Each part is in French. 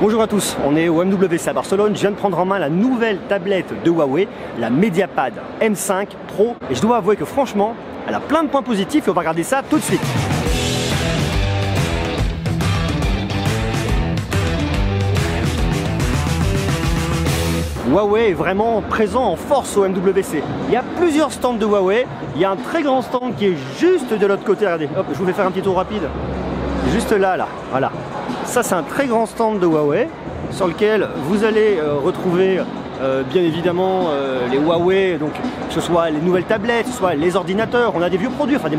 Bonjour à tous, on est au MWC à Barcelone. Je viens de prendre en main la nouvelle tablette de Huawei, la Mediapad M5 Pro. Et je dois avouer que franchement, elle a plein de points positifs et on va regarder ça tout de suite. Huawei est vraiment présent en force au MWC. Il y a plusieurs stands de Huawei. Il y a un très grand stand qui est juste de l'autre côté. Regardez, hop, je vous fais faire un petit tour rapide. Juste là, voilà. Ça, c'est un très grand stand de Huawei sur lequel vous allez retrouver bien évidemment les Huawei, donc que ce soit les nouvelles tablettes, que ce soit les ordinateurs. On a des vieux produits, enfin des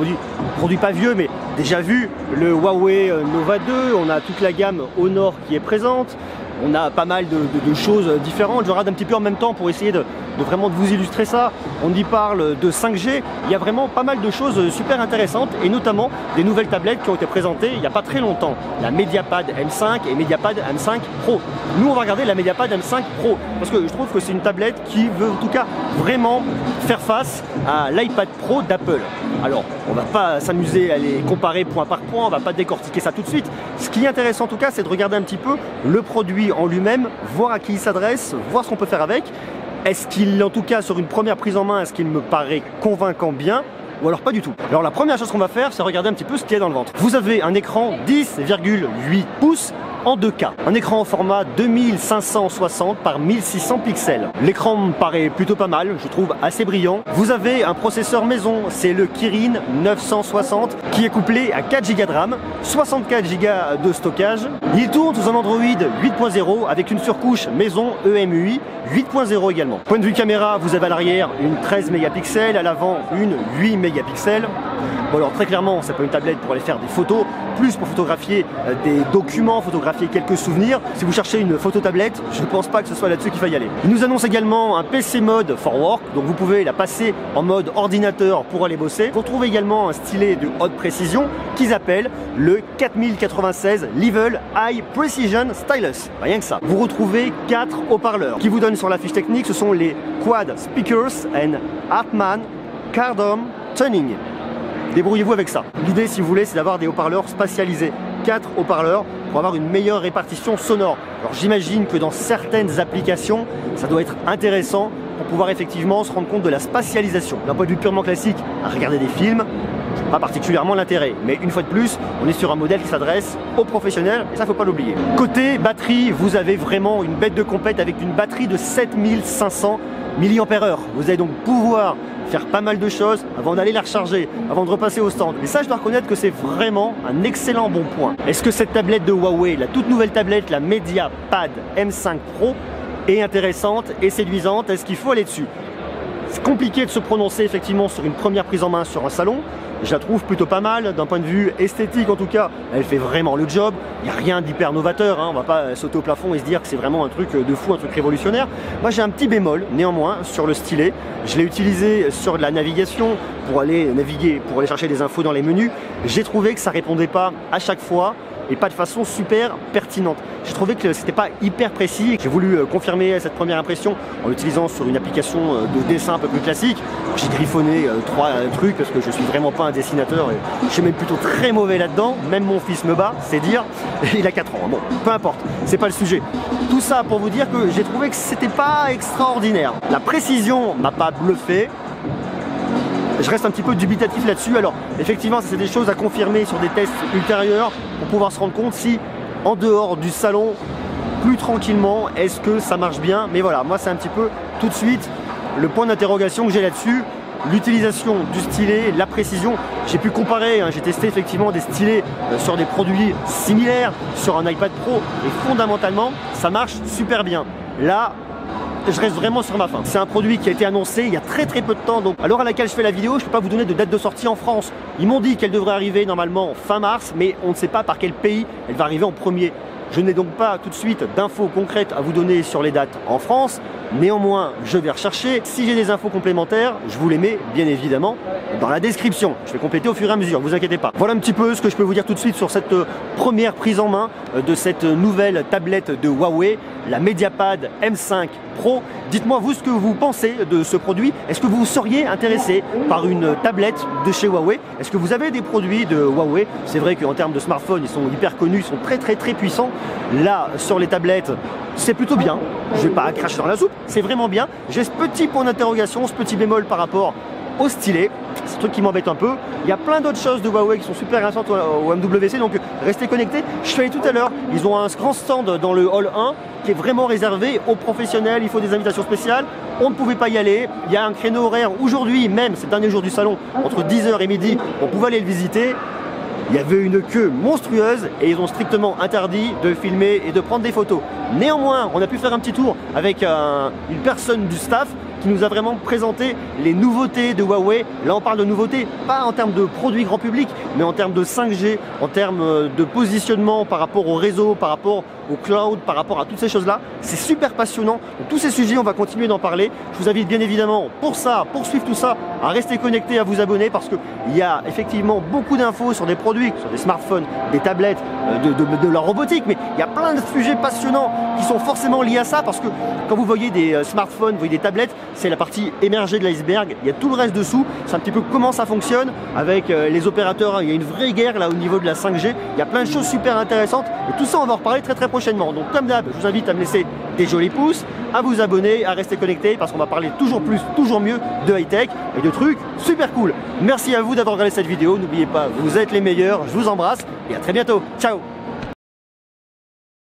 produits pas vieux, mais déjà vus. Le Huawei Nova 2, on a toute la gamme Honor qui est présente. On a pas mal de choses différentes. Je regarde un petit peu en même temps pour essayer de vraiment vous illustrer ça. On y parle de 5G. Il y a vraiment pas mal de choses super intéressantes et notamment des nouvelles tablettes qui ont été présentées il n'y a pas très longtemps. La Mediapad M5 et Mediapad M5 Pro. Nous, on va regarder la Mediapad M5 Pro parce que je trouve que c'est une tablette qui veut en tout cas vraiment faire face à l'iPad Pro d'Apple. Alors, on va pas s'amuser à les comparer point par point, on va pas décortiquer ça tout de suite. Ce qui est intéressant en tout cas, c'est de regarder un petit peu le produit en lui-même, voir à qui il s'adresse, voir ce qu'on peut faire avec. Est-ce qu'il, en tout cas sur une première prise en main, est-ce qu'il me paraît convaincant bien ou alors pas du tout? Alors la première chose qu'on va faire, c'est regarder un petit peu ce qu'il y a dans le ventre. Vous avez un écran 10,8 pouces en 2K. Un écran en format 2560 par 1600 pixels. L'écran me paraît plutôt pas mal, je trouve assez brillant. Vous avez un processeur maison, c'est le Kirin 960 qui est couplé à 4 Go de RAM, 64 Go de stockage. Il tourne sous un Android 8.0 avec une surcouche maison EMUI 8.0 également. Point de vue caméra, vous avez à l'arrière une 13 mégapixels, à l'avant une 8 mégapixels. Bon alors très clairement, c'est pas une tablette pour aller faire des photos, plus pour photographier des documents, photographier quelques souvenirs. Si vous cherchez une phototablette, je ne pense pas que ce soit là-dessus qu'il faille y aller. Il nous annonce également un PC mode for work, donc vous pouvez la passer en mode ordinateur pour aller bosser. Vous retrouvez également un stylet de haute précision qu'ils appellent le 4096 Level High Precision Stylus. Rien que ça. Vous retrouvez 4 haut-parleurs qui vous donnent sur la fiche technique, ce sont les Quad Speakers and Hartmann Kardon Tuning. Débrouillez-vous avec ça. L'idée, si vous voulez, c'est d'avoir des haut-parleurs spatialisés. 4 haut-parleurs pour avoir une meilleure répartition sonore. Alors j'imagine que dans certaines applications, ça doit être intéressant pour pouvoir effectivement se rendre compte de la spatialisation. D'un point de vue purement classique, à regarder des films, pas particulièrement l'intérêt. Mais une fois de plus, on est sur un modèle qui s'adresse aux professionnels et ça, faut pas l'oublier. Côté batterie, vous avez vraiment une bête de compète avec une batterie de 7500 mAh. Vous allez donc pouvoir faire pas mal de choses avant d'aller la recharger, avant de repasser au stand. Et ça, je dois reconnaître que c'est vraiment un excellent bon point. Est-ce que cette tablette de Huawei, la toute nouvelle tablette, la Mediapad M5 Pro, est intéressante et séduisante? Est-ce qu'il faut aller dessus? C'est compliqué de se prononcer effectivement sur une première prise en main sur un salon. Je la trouve plutôt pas mal, d'un point de vue esthétique en tout cas, elle fait vraiment le job. Il n'y a rien d'hyper novateur, hein. On va pas sauter au plafond et se dire que c'est vraiment un truc de fou, un truc révolutionnaire. Moi j'ai un petit bémol néanmoins sur le stylet. Je l'ai utilisé sur de la navigation pour aller naviguer, pour aller chercher des infos dans les menus. J'ai trouvé que ça répondait pas à chaque fois et pas de façon super pertinente. J'ai trouvé que c'était pas hyper précis. J'ai voulu confirmer cette première impression en l'utilisant sur une application de dessin un peu plus classique. J'ai griffonné 3 trucs parce que je suis vraiment pas un dessinateur et je suis même plutôt très mauvais là-dedans. Même mon fils me bat, c'est dire. Et il a 4 ans. Bon, peu importe, c'est pas le sujet. Tout ça pour vous dire que j'ai trouvé que c'était pas extraordinaire. La précision m'a pas bluffé. Je reste un petit peu dubitatif là-dessus. Alors, effectivement, c'est des choses à confirmer sur des tests ultérieurs pour pouvoir se rendre compte si, en dehors du salon, plus tranquillement, est-ce que ça marche bien. Mais voilà, moi, c'est un petit peu tout de suite le point d'interrogation que j'ai là-dessus. L'utilisation du stylet, la précision. J'ai pu comparer, hein, j'ai testé effectivement des stylets sur des produits similaires sur un iPad Pro et fondamentalement, ça marche super bien. Là, je reste vraiment sur ma faim. C'est un produit qui a été annoncé il y a très peu de temps, donc à l'heure à laquelle je fais la vidéo, je ne peux pas vous donner de date de sortie en France. Ils m'ont dit qu'elle devrait arriver normalement fin mars, mais on ne sait pas par quel pays elle va arriver en premier. Je n'ai donc pas tout de suite d'infos concrètes à vous donner sur les dates en France. Néanmoins, je vais rechercher. Si j'ai des infos complémentaires, je vous les mets bien évidemment dans la description. Je vais compléter au fur et à mesure, ne vous inquiétez pas. Voilà un petit peu ce que je peux vous dire tout de suite sur cette première prise en main de cette nouvelle tablette de Huawei, la Mediapad M5 Pro. Dites-moi vous ce que vous pensez de ce produit. Est-ce que vous seriez intéressé par une tablette de chez Huawei? Est-ce que vous avez des produits de Huawei? C'est vrai qu'en termes de smartphone, ils sont hyper connus, ils sont très puissants. Là, sur les tablettes, c'est plutôt bien. Je vais pas cracher dans la soupe, c'est vraiment bien. J'ai ce petit point d'interrogation, ce petit bémol par rapport au stylet. C'est un truc qui m'embête un peu. Il y a plein d'autres choses de Huawei qui sont super intéressantes au MWC, donc restez connectés. Je suis allé tout à l'heure, ils ont un grand stand dans le hall 1 qui est vraiment réservé aux professionnels. Il faut des invitations spéciales. On ne pouvait pas y aller. Il y a un créneau horaire aujourd'hui, même c'est le dernier jour du salon, entre 10h et midi, on pouvait aller le visiter. Il y avait une queue monstrueuse et ils ont strictement interdit de filmer et de prendre des photos. Néanmoins, on a pu faire un petit tour avec une personne du staff qui nous a vraiment présenté les nouveautés de Huawei. Là, on parle de nouveautés, pas en termes de produits grand public, mais en termes de 5G, en termes de positionnement par rapport au réseau, par rapport au cloud, par rapport à toutes ces choses-là. C'est super passionnant. Donc, tous ces sujets, on va continuer d'en parler. Je vous invite bien évidemment, pour suivre tout ça, à rester connecté, à vous abonner, parce qu'il y a effectivement beaucoup d'infos sur des produits, sur des smartphones, des tablettes, de la robotique, mais il y a plein de sujets passionnants qui sont forcément liés à ça, parce que quand vous voyez des smartphones, vous voyez des tablettes, c'est la partie émergée de l'iceberg. Il y a tout le reste dessous. C'est un petit peu comment ça fonctionne avec les opérateurs. Il y a une vraie guerre là au niveau de la 5G. Il y a plein de choses super intéressantes. Et tout ça, on va en reparler très prochainement. Donc comme d'hab, je vous invite à me laisser des jolis pouces, à vous abonner, à rester connecté, parce qu'on va parler toujours plus, toujours mieux de high-tech et de trucs super cool. Merci à vous d'avoir regardé cette vidéo. N'oubliez pas, vous êtes les meilleurs. Je vous embrasse et à très bientôt. Ciao.